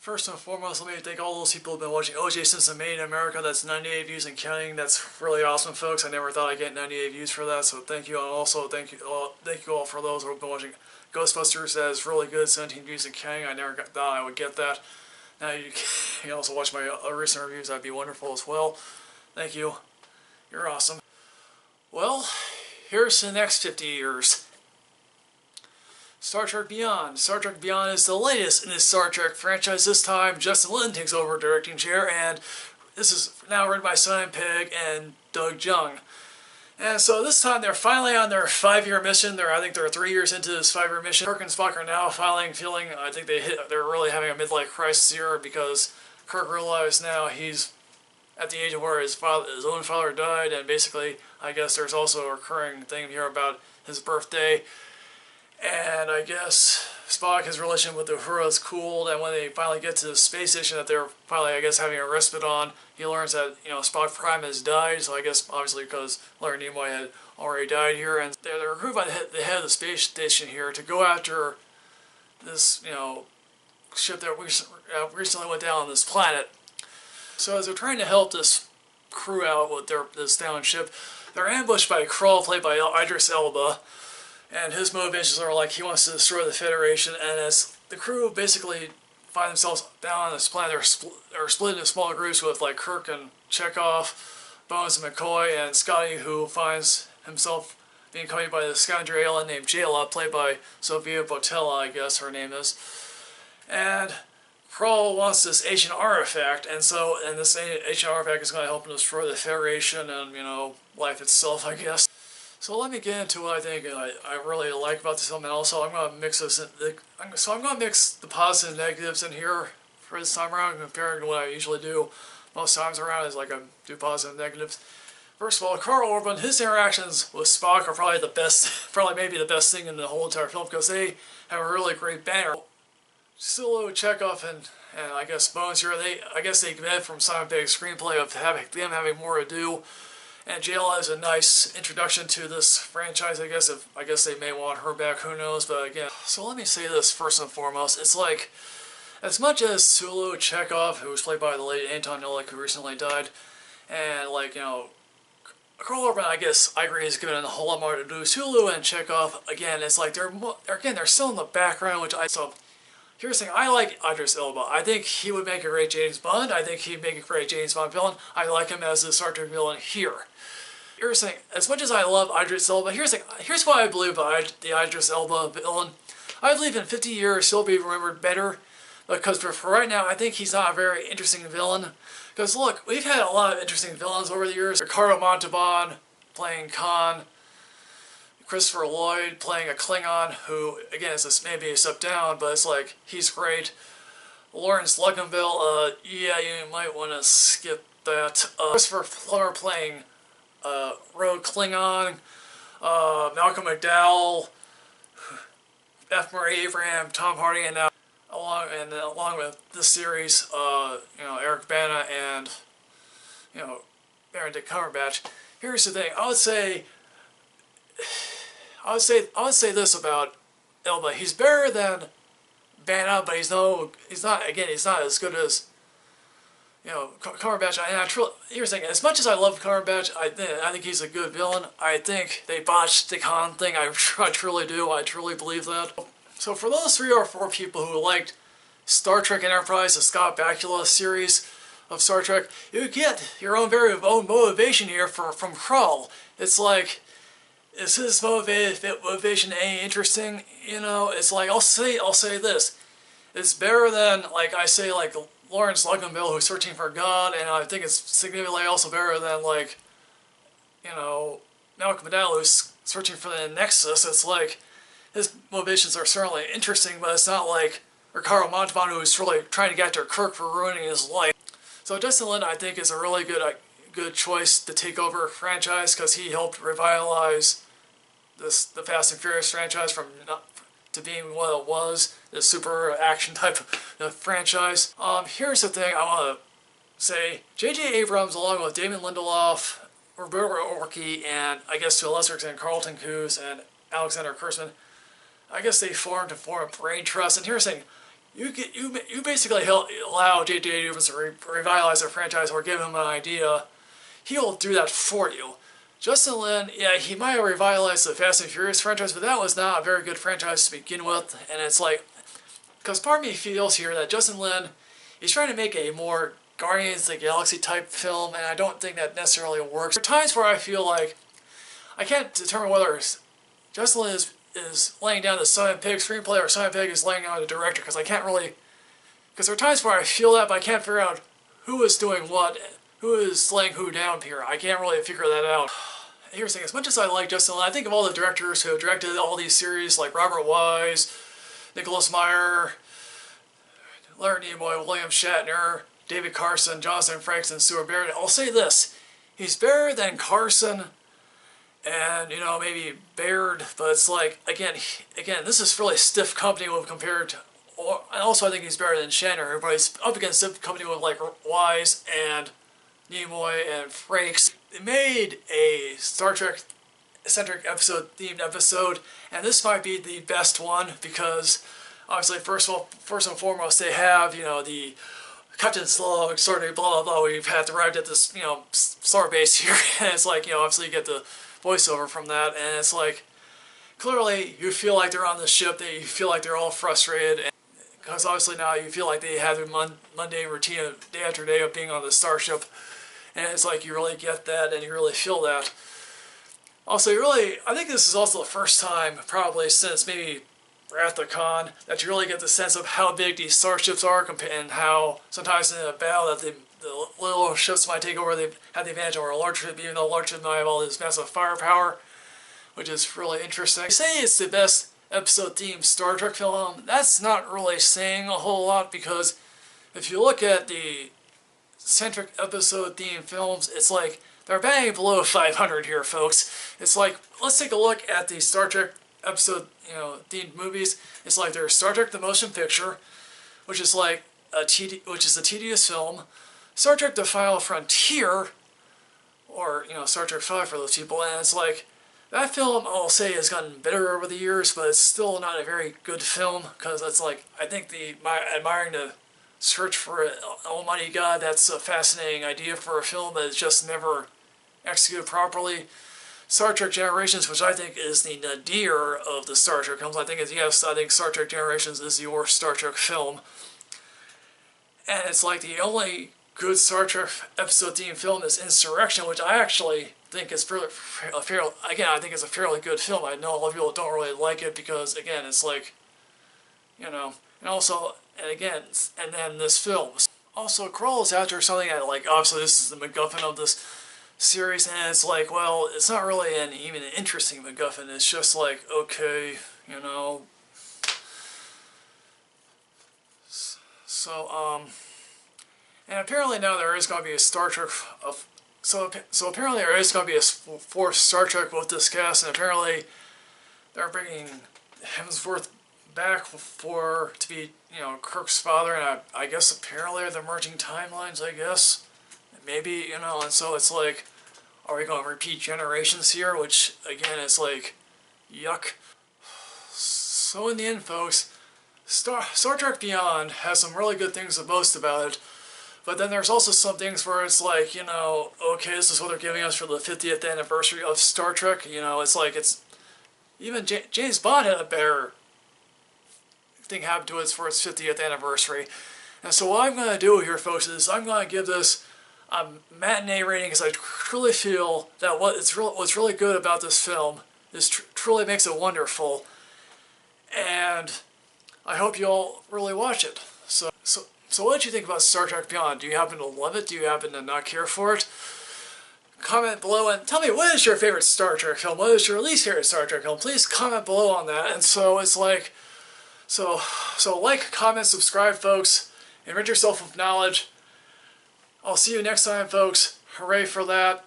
First and foremost, let me thank all those people who have been watching OJ since it made in America. That's 98 views and counting. That's really awesome, folks. I never thought I'd get 98 views for that, so thank you. And also, thank you all for those who have been watching Ghostbusters. That is really good, 17 views and counting. I never thought I would get that. Now you can also watch my recent reviews. That'd be wonderful as well. Thank you. You're awesome. Well, here's the next 50 years. Star Trek Beyond. Star Trek Beyond is the latest in the Star Trek franchise. This time, Justin Lin takes over directing chair, and this is now written by Simon Pegg and Doug Jung. And so this time, they're finally on their 5-year mission. I think they're 3 years into this 5-year mission. Kirk and Spock are now finally feeling, I think they're really having a midlife crisis here, because Kirk realized now he's at the age of where his own father died, and basically, I guess there's also a recurring thing here about his birthday. And I guess Spock, his relation with Uhura is cooled, and when they finally get to the space station that they're finally, I guess, having a respite on, he learns that, Spock Prime has died, so I guess, obviously, because Leonard Nimoy had already died here, and they're recruited by the head of the space station here to go after this, ship that recently went down on this planet. So as they're trying to help this crew out with this down ship, they're ambushed by Krall, played by Idris Elba. And his motivations are like he wants to destroy the Federation, and as the crew basically find themselves down on this planet, they're split into smaller groups with like Kirk and Chekhov, Bones and McCoy, and Scotty, who finds himself being accompanied by the scavenger alien named Jayla, played by Sofia Boutella, I guess her name is. And Krall wants this ancient artifact, and this ancient artifact is going to help him destroy the Federation and, life itself, I guess. So let me get into what I think I really like about this film, and also I'm going to mix this in, I'm going to mix the positives and negatives in here for this time around, comparing to what I usually do most times around, is like I do positive and negatives. First of all, Karl Urban, his interactions with Spock are probably the best, maybe the best thing in the whole entire film, because they have a really great banner. Sulu, Chekhov, and I guess Bones here, I guess they get from Simon Pegg's screenplay of them having more to do. And Jayla is a nice introduction to this franchise, I guess. I guess they may want her back, who knows, but again. So let me say this first and foremost. It's like, as much as Sulu Chekhov, who was played by the late Anton, who recently died, and Karl Urban, I guess, I agree, is given a whole lot more to do. Sulu and Chekhov, again, it's like they're still in the background, so here's the thing, I like Idris Elba. I think he would make a great James Bond. I think he'd make a great James Bond villain. I like him as the Star Trek villain here. Here's the thing, as much as I love Idris Elba, here's what I believe about the Idris Elba villain. I believe in 50 years he'll be remembered better, because for right now, I think he's not a very interesting villain. Because look, we've had a lot of interesting villains over the years. Ricardo Montalban playing Khan, Christopher Lloyd playing a Klingon, who, again, is maybe a step down, but it's like, he's great. Lawrence Luckenbill, yeah, you might want to skip that. Christopher Plummer playing Rogue Klingon, Malcolm McDowell, F. Murray Abraham, Tom Hardy, and now along with this series, Eric Bana and Benedict Cumberbatch. Here's the thing: I would say this about Elba: he's better than Bana, but he's not as good as Cumberbatch. And here's the thing: as much as I love Cumberbatch, I think he's a good villain. I think they botched the Khan thing. I truly do. I truly believe that. So for those 3 or 4 people who liked Star Trek Enterprise, the Scott Bakula series of Star Trek, you get your own own motivation here from Krall. It's like, is his motivation any interesting? It's like, I'll say this: it's better than, Lawrence Luckenbill, who's searching for God, and I think it's significantly also better than Malcolm McDowell, who's searching for the Nexus. It's like, his motivations are certainly interesting, but it's not like Ricardo Montalban, who's really trying to get after Kirk for ruining his life. So Justin Lin, I think, is a really good choice to take over a franchise, because he helped revitalize the Fast and Furious franchise to being what it was, the super action type of franchise. Here's the thing I want to say: J.J. Abrams, along with Damon Lindelof, Roberto Orci, and I guess to a lesser extent Carlton Cuse and Alexander Kurtzman, I guess they formed a brain trust. And here's the thing: you basically allow J.J. Abrams to revitalize a franchise or give him an idea. He'll do that for you. Justin Lin, yeah, he might have revitalized the Fast and Furious franchise, but that was not a very good franchise to begin with. And it's like, because part of me feels here that Justin Lin, he's trying to make a more Guardians of the Galaxy type film, and I don't think that necessarily works. There are times where I feel like I can't determine whether Justin Lin is laying down the Simon Pegg screenplay or Simon Pegg is laying down the director, because I can't really, because there are times where I feel that, but I can't figure out who is doing what, who is laying who down here. I can't really figure that out. Here's the thing, as much as I like Justin Lin, I think of all the directors who have directed all these series, like Robert Wise, Nicholas Meyer, Leonard Nimoy, William Shatner, David Carson, Jonathan Frakes, and Stuart Baird. I'll say this, he's better than Carson and, you know, maybe Baird, but it's like, again, this is really stiff company when compared to, and also I think he's better than Shatner, but he's up against stiff company with like Wise and Nimoy and Frakes. They made a Star Trek centric themed episode, and this might be the best one because obviously first and foremost they have, you know, the Captain's log, sort of blah blah blah. We've had arrived at this, you know, star base here, and it's like, you know, obviously you get the voiceover from that, and it's like clearly you feel like they're on the ship, that you feel like they're all frustrated, and because obviously now you feel like they have their mundane routine of day after day of being on the starship, and it's like you really get that and you really feel that. Also, I think this is also the first time, probably since maybe Wrath of Khan, that you really get the sense of how big these starships are, and how sometimes in a battle that the little ships might take over, they have the advantage over a large ship, even though a large ship might have all this massive firepower, which is really interesting. They say it's the best episode-themed Star Trek film. That's not really saying a whole lot, because if you look at the centric episode-themed films, it's like they're banging below 500 here, folks. It's like, let's take a look at the Star Trek episode, you know, themed movies. It's like there's Star Trek: The Motion Picture, which is like a tedious film. Star Trek: The Final Frontier, or, you know, Star Trek V for those people, and it's like that film, I'll say, has gotten better over the years, but it's still not a very good film, because it's like, I think admiring the search for an almighty God, that's a fascinating idea for a film that is just never executed properly. Star Trek Generations, which I think is the nadir of the Star Trek films, I think Star Trek Generations is the worst Star Trek film. And it's like the only good Star Trek episode-themed film is Insurrection, which I actually think is I think it's a fairly good film. I know a lot of people don't really like it because, again, it's like, you know, and then this film. Also, Krall is after something that, like, obviously this is the MacGuffin of this series, and it's like, well, it's not really even an interesting MacGuffin. It's just like, okay, you know. So, and apparently now there is going to be a Star Trek, so apparently there is going to be a fourth Star Trek with this cast, and apparently they're bringing Hemsworth back to be, you know, Kirk's father, and I guess apparently they're merging timelines, I guess. Maybe, you know, and so it's like, are we going to repeat Generations here? Which, again, it's like, yuck. So in the end, folks, Star Trek Beyond has some really good things to boast about it, but then there's also some things where it's like, you know, okay, this is what they're giving us for the 50th anniversary of Star Trek. You know, it's like, even James Bond had a better thing happen to it for its 50th anniversary. And so what I'm going to do here, folks, is I'm going to give this a matinee rating, because I truly feel that what's really good about this film is truly makes it wonderful. And I hope you all really watch it. So what did you think about Star Trek Beyond? Do you happen to love it? Do you happen to not care for it? Comment below and tell me, what is your favorite Star Trek film? What is your least favorite Star Trek film? Please comment below on that. And so it's like, so like, comment, subscribe, folks. Enrich yourself with knowledge. I'll see you next time, folks. Hooray for that.